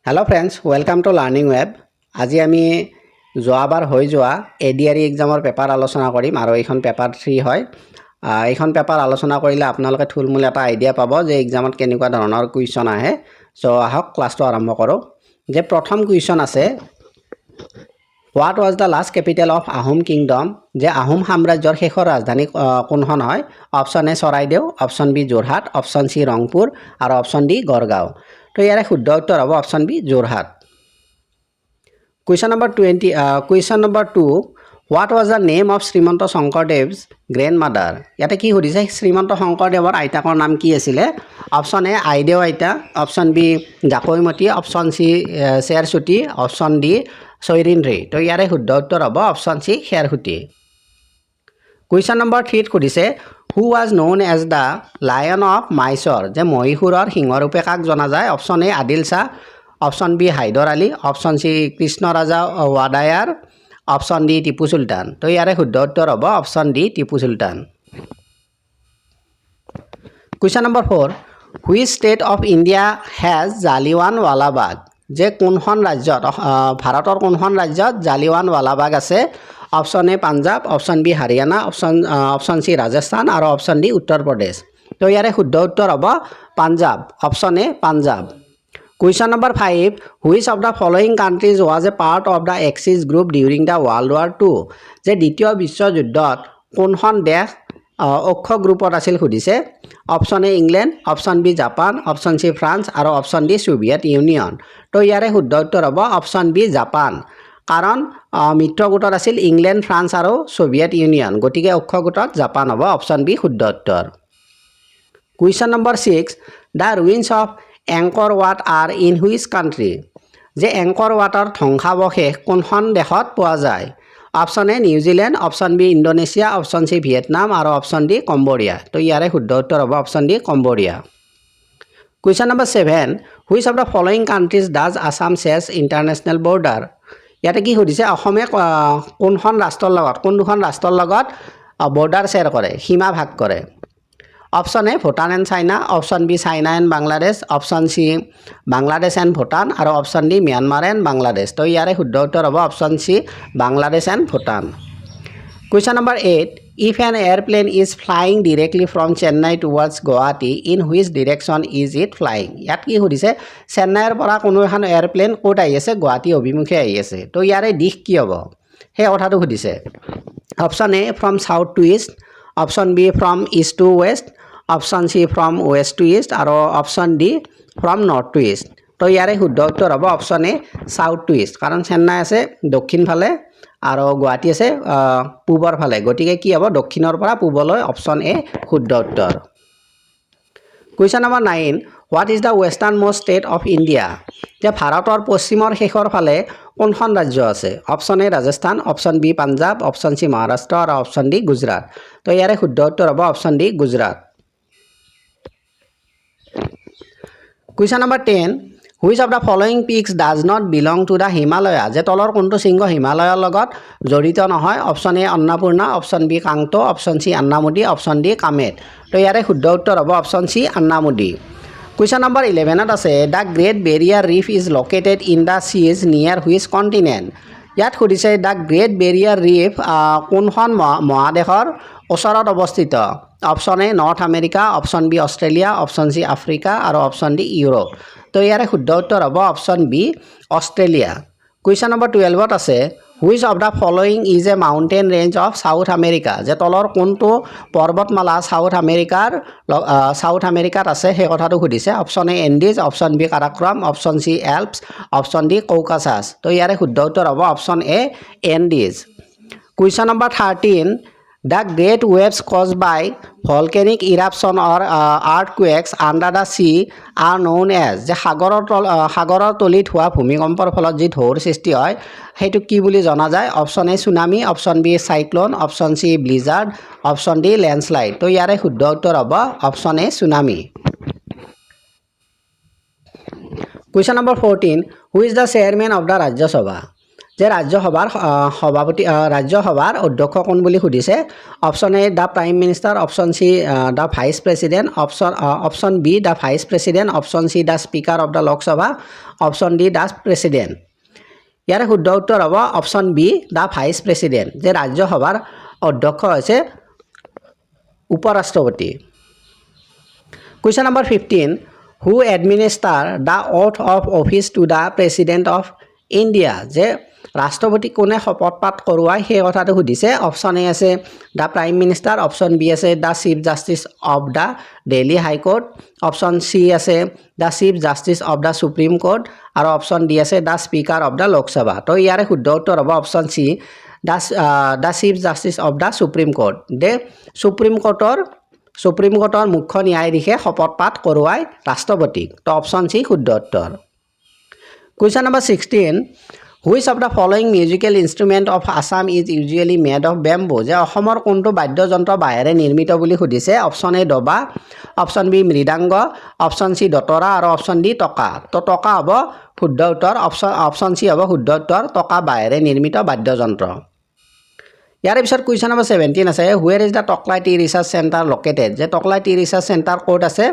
Hello' friends, welcome to learning web. আজি আমি যোৱাবাৰ হৈ যোৱা ADRE এক্সামৰ পেপাৰ আলোচনা কৰিম আৰু এইখন পেপাৰ 3 হয়। এইখন পেপাৰ আলোচনা কৰিলে আপোনালোকে থুলমূল এটা আইডিয়া পাব যে এক্সামত কেনেকুৱা ধৰণৰ কুৱেশ্যন আহে। চ' আহক ক্লাছটো আৰম্ভ কৰোঁ। যে প্ৰথম কুৱেশ্যন আছে, what was the last capital of Ahom kingdom? যে আহোম সাম্ৰাজ্যৰ শেষৰ ৰাজধানী কোনখন হয়? Option A Charaideo, option B Jorhat, option C Rangpur আৰু অপশ্যন ডি গড়গাঁও। তো ইয়াৰে শুদ্ধ উত্তৰ হ'ব option B Jorhat. Question number 2, what was the name of Srimanta Sankardev's grandmother? ইয়াতে কি সুধিছে, শ্ৰীমন্ত শংকৰদেৱৰ আইতাকৰ নাম কি আছিলে? Option A Aideu Aita, option B Jakaimati, option C Chersuti, option D Sairindhri. তো ইয়াৰে শুদ্ধ উত্তৰ হ'ব option C Khersuti. Question number 3 সুধিছে, who was known as the lion of Mysore? যে মহীশূৰৰ সিংহৰূপে কাক জনা যায়? Option A Adil Shah, option B Haidar Ali, option C Krishnaraja Wadiyar, option D Tipu Sultan. তো ইয়াৰে শুদ্ধ উত্তৰ হ'ব option D Tipu Sultan. Question number 4, which state of India has Jallianwala Bagh? যে কোনখন ৰাজ্যত, ভাৰতৰ কোনখন ৰাজ্যত জালিৱানৱালাবাগ আছে? Option A Punjab, option B Haryana, option C Rajasthan আৰু অপশ্যন ডি উত্তৰ প্ৰদেশ। তো ইয়াৰে শুদ্ধ উত্তৰ হ'ব Punjab, option A Punjab. Question number 5, which of the following countries was a part of the axis group during the world war 2? যে দ্বিতীয় বিশ্বযুদ্ধত কোনখন দেশ অক্ষ গ্ৰুপত আছিল সুধিছে? Option A England, option B Japan, option C France আৰু অপশ্যন ডি ছোভিয়েট ইউনিয়ন। তো ইয়াৰে শুদ্ধ উত্তৰ হ'ব অপশ্যন বি জাপান, কাৰণ মিত্ৰ গোটত আছিল ইংলেণ্ড, ফ্ৰান্স আৰু ছোভিয়েট ইউনিয়ন, গতিকে অক্ষ গোটত জাপান হ'ব অপশ্যন বি শুদ্ধ উত্তৰ। Question number 6, the ruins of Angkor Wat are in which country? যে এংকৰ ৱাটৰ ধ্বংসাৱশেষ কোনখন দেশত পোৱা যায়? Option A New Zealand, option B Indonesia, option C Vietnam আৰু অপশ্যন ডি কম্বোডিয়া। তো ইয়াৰে শুদ্ধ উত্তৰ হ'ব option D Cambodia. Question number 7, which of the following countries does Assam shares international border? ইয়াতে কি সুধিছে, অসমে কোন দুখন ৰাষ্ট্ৰৰ লগত বৰ্ডাৰ শ্বেয়াৰ কৰে, সীমা ভাগ কৰে? Option A Bhutan and China, option B China and Bangladesh, option C Bangladesh and Bhutan আৰু option D Myanmar and Bangladesh. তো ইয়াৰে শুদ্ধ উত্তৰ হ'ব option C Bangladesh and Bhutan. Question number 8, if an airplane is flying directly from Chennai towards Guwahati, in which direction is it flying? ইয়াত কি সুধিছে, চেন্নাইৰ পৰা কোনো এখন এয়াৰপ্লেন ক'ত আহি আছে? গুৱাহাটী অভিমুখে আহি আছে। তো ইয়াৰে দিশ কি হ'ব, সেই কথাটো সুধিছে। Option A from south to east, option B from east to west, option C from west to east আৰু option D from north to east. তো ইয়াৰে শুদ্ধ উত্তৰ হ'ব option A south to east, কাৰণ চেন্নাই আছে দক্ষিণ ফালে আৰু গুৱাহাটী আছে পূবৰ ফালে, গতিকে কি হ'ব, দক্ষিণৰ পৰা পূবলৈ, অপশ্যন এ শুদ্ধ উত্তৰ। Question number 9, what is the westernmost state of India? যে ভাৰতৰ পশ্চিমৰ শেষৰ ফালে কোনখন ৰাজ্য আছে? Option A Rajasthan, option B Punjab, option C Maharashtra আৰু অপশ্যন ডি গুজৰাট। তো ইয়াৰে শুদ্ধ উত্তৰ হ'ব option D Gujarat. Question number 10, which of the following peaks does not belong to the Himalaya? যে তলৰ কোনটো শৃংগ হিমালয়ৰ লগত জড়িত নহয়? Option A Annapurna, option B Kangto, option C Anamudi, option D Kamet. তো ইয়াৰে শুদ্ধ উত্তৰ হ'ব option C Anamudi. Question number 11 আছে, the great barrier reef is located in the seas near which continent? ইয়াত সুধিছে দ্য গ্ৰেট বেৰিয়াৰ ৰিফ কোনখন মহাদেশৰ ওচৰত অৱস্থিত? Option A North America, option B Australia, option C Africa আৰু অপশ্যন ডি ইউৰোপ। তো ইয়াৰে শুদ্ধ উত্তৰ হ'ব option B Australia. Question number 12 আছে, which of the following is a mountain range of South America? যে তলৰ কোনটো পৰ্বতমালা চাউথ আমেৰিকাত আছে, সেই কথাটো সুধিছে। Option A Andes, option B Karakoram, option C Alps, option D Caucasus. তো ইয়াৰে শুদ্ধ উত্তৰ হ'ব option A Andes. Question number 13, the great waves caused by volcanic eruption or earthquakes under the sea are known as? যে সাগৰৰ তলিত হোৱা ভূমিকম্পৰ ফলত যি ঢৌৰ সৃষ্টি হয়, সেইটো কি বুলি জনা যায়? অপশ্যন এ tsunami, option B cyclone, option C Blizzard, option D landslide. তো ইয়াৰে শুদ্ধ উত্তৰ হ'ব option A tsunami. Question number 14, who is the chairman of the Rajya Sabha? যে ৰাজ্যসভাৰ অধ্যক্ষ কোন বুলি সুধিছে option A the prime minister option C the vice president option B the vice president option C the speaker of the Lok Sabha option D the president ইয়াৰে শুদ্ধ উত্তৰ হ'ব option B the vice president যে ৰাজ্যসভাৰ অধ্যক্ষ হৈছে উপৰাষ্ট্ৰপতি question number 15 who administer the oath of office to the president of India যে ৰাষ্ট্ৰপতি কোনে শপতপাঠ কৰোৱাই সেই কথাটো সুধিছে অপশ্যন এ আছে the prime minister option B আছে the chief justice of the Delhi high court option C আছে the chief justice of the supreme court আৰু অপশ্যন ডি আছে the speaker of the Lok Sabha তো ইয়াৰে শুদ্ধ উত্তৰ হ'ব option C the chief justice of the supreme court De supreme কোৰ্টৰ মুখ্য ন্যায়াধীশে শপতপাঠ কৰোৱাই ৰাষ্ট্ৰপতিক তো অপশ্যন চি শুদ্ধ উত্তৰ question number 16 which of the following musical instrument of Assam is usually made of bamboo যে অসমৰ কোনটো বাদ্যযন্ত্ৰ বাঁহেৰে নিৰ্মিত বুলি সুধিছে অপশ্যন এ দবা অপশ্যন বি মৃদাংগ অপশ্যন চি দতৰা আৰু অপশ্যন ডি টকা তো টকা হ'ব শুদ্ধ উত্তৰ অপশ্যন চি হ'ব শুদ্ধ উত্তৰ টকা বাঁহেৰে নিৰ্মিত বাদ্যযন্ত্ৰ ইয়াৰে পিছত কুৱেশ্যন নম্বৰ 17 আছে where is the Tocklai tea research centre located যে টকলাই টি ৰিচাৰ্চ চেণ্টাৰ ক'ত আছে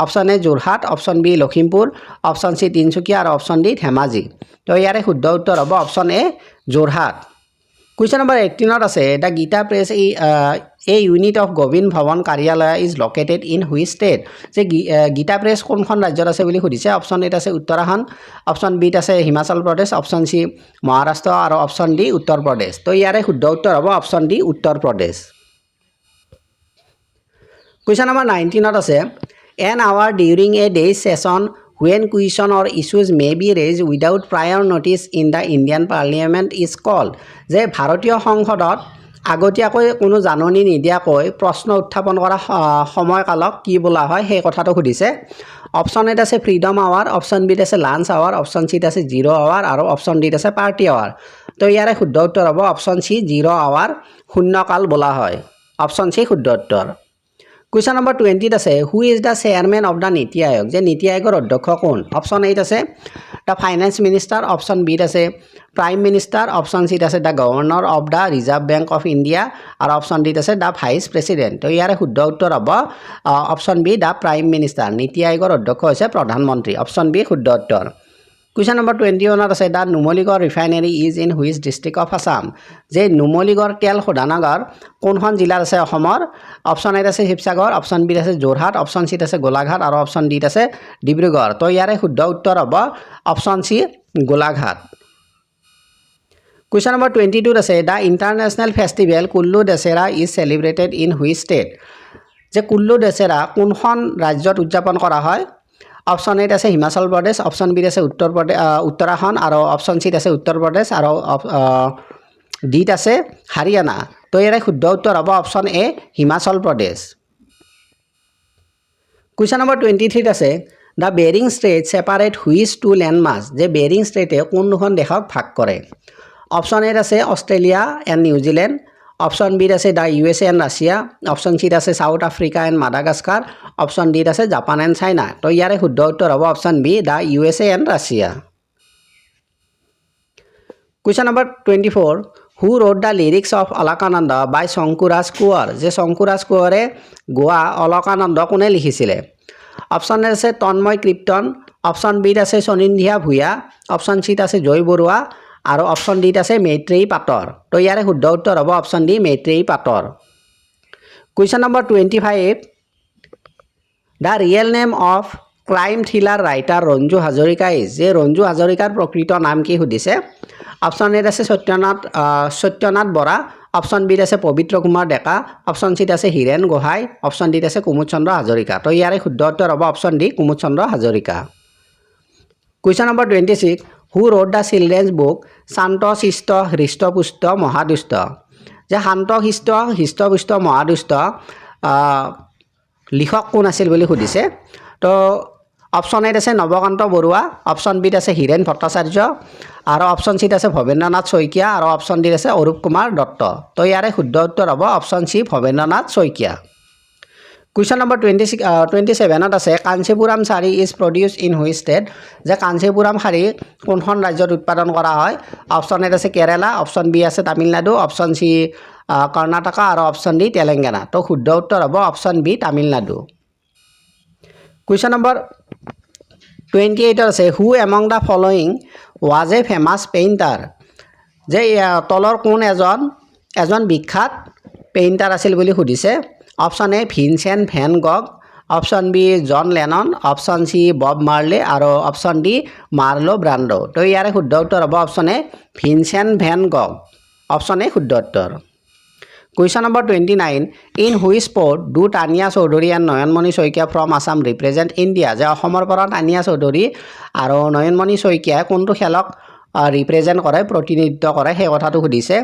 option A Jorhat option B Lakhimpur option C Tinsukia আৰু অপশ্যন ডি ধেমাজি তো ইয়াৰে শুদ্ধ উত্তৰ হ'ব option A Jorhat question number 18 আছে the Gita press a unit of Gobind Bhavan Karyalaya is located in which state যে গীতা প্ৰেছ কোনখন ৰাজ্যত আছে বুলি সুধিছে অপশ্যন এত আছে উত্তৰাখণ্ড অপশ্যন বিত আছে হিমাচল প্ৰদেশ অপশ্যন চি মহাৰাষ্ট্ৰ আৰু অপশ্যন ডি উত্তৰ প্ৰদেশ তো ইয়াৰে শুদ্ধ উত্তৰ হ'ব option D Uttar Pradesh question number 19 আছে an hour during a day session when question or issues may be raised without prior notice in the Indian Parliament is called যে ভাৰতীয় সংসদত আগতীয়াকৈ কোনো জাননী নিদিয়াকৈ প্ৰশ্ন উত্থাপন কৰা সময়কালক কি বোলা হয় সেই কথাটো সুধিছে অপশ্যন এত আছে ফ্ৰীডম আৱাৰ অপশ্যন বিত আছে লাঞ্চ আৱাৰ অপশ্যন চিত আছে জিৰ' আৱাৰ আৰু অপশ্যন ডিত আছে পাৰ্টি আৱাৰ তো ইয়াৰে শুদ্ধ উত্তৰ হ'ব অপশ্যন চি জিৰ' আৱাৰ শূন্যকাল বোলা হয় অপশ্যন চি শুদ্ধ উত্তৰ কুৱেশ্যন নম্বৰ 20 আছে who is the chairman of the নীতি আয়োগ যে নীতি আয়োগৰ অধ্যক্ষ কোন অপশ্যন এত আছে দ্য ফাইনেন্স মিনিষ্টাৰ অপশ্যন বিত আছে প্ৰাইম মিনিষ্টাৰ অপশ্যন চিত আছে the governor of the reserve bank of India আৰু অপশ্যন ডিত আছে দ্য ভাইচ প্ৰেছিডেণ্ট তো ইয়াৰে শুদ্ধ উত্তৰ হ'ব option B the prime minister নীতি আয়োগৰ অধ্যক্ষ হৈছে প্ৰধানমন্ত্ৰী অপশ্যন বি শুদ্ধ উত্তৰ কুৱেশ্যন নম্বৰ 21 আছে the Numaligarh refinery is in which district of Assam যে নুমলীগড় তেল শোধনাগাৰ কোনখন জিলাত আছে অসমৰ অপশ্যন এত আছে শিৱসাগৰ অপশ্যন বিত আছে যোৰহাট অপশ্যন চিত আছে গোলাঘাট আৰু অপশ্যন ডিত আছে ডিব্ৰুগড় তো ইয়াৰে শুদ্ধ উত্তৰ হ'ব option C Golaghat question number 22 আছে the international festival Kullu Dussehra is celebrated in which state যে কুল্লু দশেৰা কোনখন ৰাজ্যত উদযাপন কৰা হয় অপশ্যন এত আছে হিমাচল প্ৰদেশ অপশ্যন বিত আছে উত্তৰাখণ্ড আৰু অপশ্যন চিত আছে উত্তৰ প্ৰদেশ আৰু ডিত আছে হাৰিয়ানা তো ইয়াৰে শুদ্ধ উত্তৰ হ'ব option A Himachal Pradesh question number 23 আছে the Bering strait separate which two landmass যে বেৰিং ষ্ট্ৰেইটে কোন দুখন দেশক ভাগ কৰে অপশ্যন এত আছে অষ্ট্ৰেলিয়া এণ্ড নিউজিলেণ্ড অপশ্যন বিত আছে the USA and Russia option চিত আছে south Africa and Madagascar option ডিত আছে জাপান এণ্ড চাইনা তো ইয়াৰে শুদ্ধ উত্তৰ হ'ব option B the USA and Russia question number 24 who wrote the lyrics of Alakananda by Shankuraj Konwar যে শংকুৰাজ কোঁৱৰে গোৱা অলকানন্দ কোনে লিখিছিলে অপশ্যন এ আছে তন্ময় কীৰ্তন অপশ্যন বিত আছে চনিন্দিয়া ভূঞা অপশ্যন চিত আছে জয় বৰুৱা আৰু অপশ্যন ডিত আছে মেইত্ৰেয়ী পাটৰ তো ইয়াৰে শুদ্ধ উত্তৰ হ'ব অপশ্যন ডি মেইত্ৰেয়ী পাটৰ question number 25 the real name of crime thriller writer Ranju Hazarika is যে ৰঞ্জু হাজৰিকাৰ প্ৰকৃত নাম কি সুধিছে অপশ্যন এত আছে সত্যনাথ বৰা অপশ্যন বিত আছে পবিত্ৰ কুমাৰ ডেকা অপশ্যন চিত আছে হীৰেণ গোহাঁই অপশ্যন ডিত আছে কুমুদ চন্দ্ৰ হাজৰিকা তো ইয়াৰে শুদ্ধ উত্তৰ হ'ব option D Kumud Chandra Hazarika question number 26 who wrote the children's book শান্ত শিষ্ট হৃষ্টপুষ্ট মহাদুষ্ট যে শান্ত শিষ্ট হৃষ্টপুষ্ট মহাদুষ্ট লিখক কোন আছিল বুলি সুধিছে তো অপশ্যন এত আছে নৱকান্ত বৰুৱা অপশ্যন বিত আছে হীৰেণ ভট্টাচাৰ্য আৰু অপশ্যন চিত আছে ভৱেন্দ্ৰনাথ শইকীয়া আৰু অপশ্যন ডিত আছে অৰূপ কুমাৰ দত্ত তো ইয়াৰে শুদ্ধ উত্তৰ হ'ব option C Bhabendranath Saikia question number 27ত আছে Kanchipuram sari is produced in which state যে কাঞ্চীপুৰম শাড়ী কোনখন ৰাজ্যত উৎপাদন কৰা হয় অপশ্যন এ আছে কেৰালা অপশ্যন বি আছে তামিলনাডু অপশ্যন চি কৰ্ণাটকা আৰু অপশ্যন ডি তেলেংগানা তো শুদ্ধ উত্তৰ হ'ব option B Tamil Nadu question number 28ত আছে who among the following was a famous painter যে তলৰ কোন এজন বিখ্যাত পেইণ্টাৰ আছিল বুলি সুধিছে option A Vincent Van Gogh option B John Lennon option C বব মাৰ্লে আৰু অপশ্যন ডি মাৰ্লো ব্ৰাণ্ডো তো ইয়াৰে শুদ্ধ উত্তৰ হ'ব option A Vincent Van Gogh option A শুদ্ধ উত্তৰ question number 29 in which sport do Tania Choudhury and Nayanmoni Saikia from Assam represent India যে অসমৰ পৰা তানিয়া চৌধুৰী আৰু নয়নমণি শইকীয়াই কোনটো খেলক ৰিপ্ৰেজেণ্ট কৰে প্ৰতিনিধিত্ব কৰে সেই কথাটো সুধিছে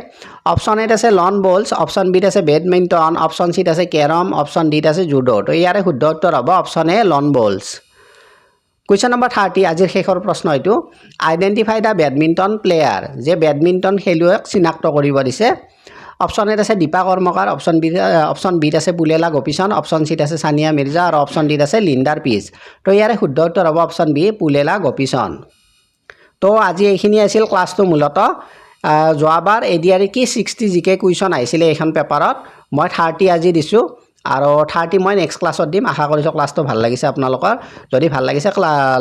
অপশ্যন এত আছে লন বলছ অপশ্যন বিত আছে বেডমিণ্টন অপশ্যন চিত আছে কেৰম অপশ্যন ডিত আছে জুডো তো ইয়াৰে শুদ্ধ উত্তৰ হ'ব অপশ্যন এ লন বলছ কুৱেশ্যন নম্বৰ 30 আজিৰ শেষৰ প্ৰশ্ন এইটো আইডেণ্টিফাই দ্য বেডমিণ্টন প্লেয়াৰ যে বেডমিণ্টন খেলুৱৈক চিনাক্ত কৰিব দিছে অপশ্যন এত আছে দীপা কৰ্মকাৰ অপশ্যন বিত আছে পুলেলা গোপীচন্দ অপশ্যন চিত আছে সানিয়া মিৰ্জা আৰু অপশ্যন ডিত আছে লিণ্ডাৰ পিছ তো ইয়াৰে শুদ্ধ উত্তৰ হ'ব অপশ্যন বি পুলেলা গোপীচন্দ তো আজি এইখিনি আছিল ক্লাছটো মূলতঃ যোৱাবাৰ এডিআৰই কি 60 জিকে কুৱেশ্যন আহিছিলে এইখন পেপাৰত মই 30 আজি দিছোঁ আৰু 30 মই নেক্সট ক্লাছত দিম আশা কৰিছোঁ ক্লাছটো ভাল লাগিছে আপোনালোকৰ যদি ভাল লাগিছে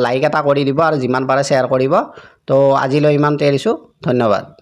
লাইক এটা কৰি দিব আৰু যিমান পাৰে শ্বেয়াৰ কৰিব তো আজিলৈ ইমানতে এৰিছোঁ ধন্যবাদ